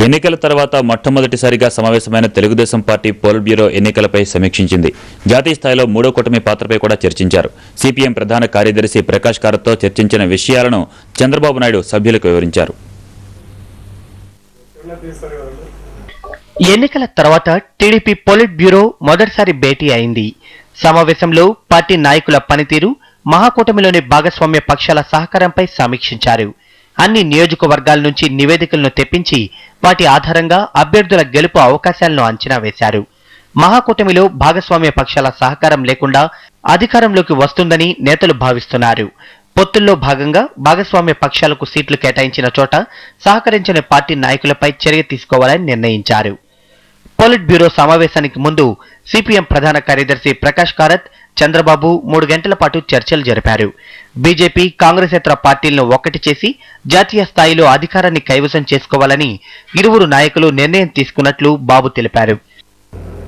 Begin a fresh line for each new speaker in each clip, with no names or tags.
ఎన్నికల తర్వాత మొట్టమొదటిసారిగా సమావేశమైన తెలుగుదేశం పార్టీ పోల్ బ్యూరో ఎన్నికలపై సమీక్షించింది. జాతీయ స్థాయిలో మూడో కూటమి పాత్రపై కూడా చర్చించారు. సిపిఎం ప్రధాన కార్యదర్శి ప్రకాష్ కారత్తో చర్చించిన విషయాలను చంద్రబాబు నాయుడు సభ్యులకు వివరించారు.
ఎన్నికల తర్వాత టీడీపీ పొలిట్ బ్యూరో మొదటిసారి భేటీ అయింది. సమావేశంలో పార్టీ నాయకుల పనితీరు, మహాకూటమిలోని భాగస్వామ్య పక్షాల సహకారంపై సమీక్షించారు. అన్ని నియోజకవర్గాల నుంచి నివేదికలను తెప్పించి వాటి ఆధారంగా అభ్యర్థుల గెలుపు అవకాశాలను అంచనా వేశారు. మహాకూటమిలో భాగస్వామ్య పక్షాల సహకారం లేకుండా అధికారంలోకి వస్తుందని నేతలు భావిస్తున్నారు. పొత్తుల్లో భాగంగా భాగస్వామ్య పక్షాలకు సీట్లు కేటాయించిన చోట సహకరించిన పార్టీ నాయకులపై చర్య తీసుకోవాలని నిర్ణయించారు. పొలిట్ బ్యూరో సమావేశానికి ముందు సిపిఎం ప్రధాన కార్యదర్శి ప్రకాష్ కారత్, చంద్రబాబు 3 గంటల పాటు చర్చలు జరిపారు. బీజేపీ, కాంగ్రెసేతర పార్టీలను ఒక్కటి చేసి జాతీయ స్థాయిలో అధికారాన్ని కైవసం చేసుకోవాలని ఇరువురు నాయకులు నిర్ణయం తీసుకున్నట్లు బాబు తెలిపారు.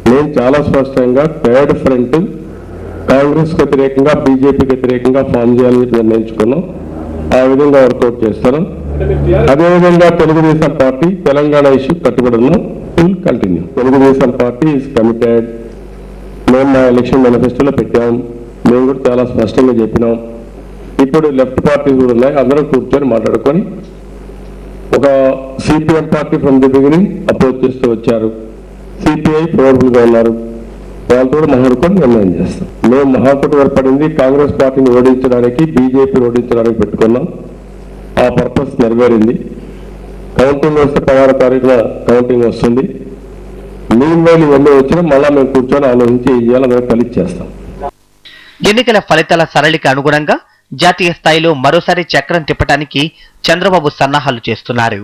నేను చాలా స్పష్టంగా థర్డ్ ఫ్రంట్ కాంగ్రెస్ వ్యతిరేకంగా, బీజేపీకి వ్యతిరేకంగా ఫామ్ చేయాలని నిర్ణయించుకున్నాం. ఆ విధంగా వర్కౌట్ చేస్తాను. అదేవిధంగా తెలుగుదేశం పార్టీ తెలంగాణ ఇష్యూ కట్టుబడి ఉన్నాం. Will continue. Telugu Desam party is committed. మేము మా ఎలక్షన్ మేనిఫెస్టోలో పెట్టాం. మేము కూడా చాలా స్పష్టంగా చెప్పినాం. ఇప్పుడు లెఫ్ట్ పార్టీస్ కూడా ఉన్నాయి. అందరూ కూర్చొని మాట్లాడుకొని ఒక CPM party from the beginning approach చేస్తూ వచ్చారు. సిపిఐ ఫేవరబుల్గా ఉన్నారు. వాళ్ళతో కూడా మాట్లాడుకొని నిర్ణయం చేస్తాం. మేము మహాకూటమి ఏర్పడింది కాంగ్రెస్ పార్టీని ఓడించడానికి, బీజేపీని ఓడించడానికి పెట్టుకున్నాం. ఆ పర్పస్ నెరవేరింది. కౌంటింగ్ వస్తే 16 తారీఖున కౌంటింగ్ వస్తుంది. మీన్ వైల్ ఇవన్నీ వచ్చినా మళ్ళా మేము కూర్చొని ఆలోచించి ఇవాళ కలిసి చేస్తాం.
ఎన్నికల ఫలితాల సరళికి అనుగుణంగా జాతీయ స్థాయిలో మరోసారి చక్రం తిప్పడానికి చంద్రబాబు సన్నాహాలు చేస్తున్నారు.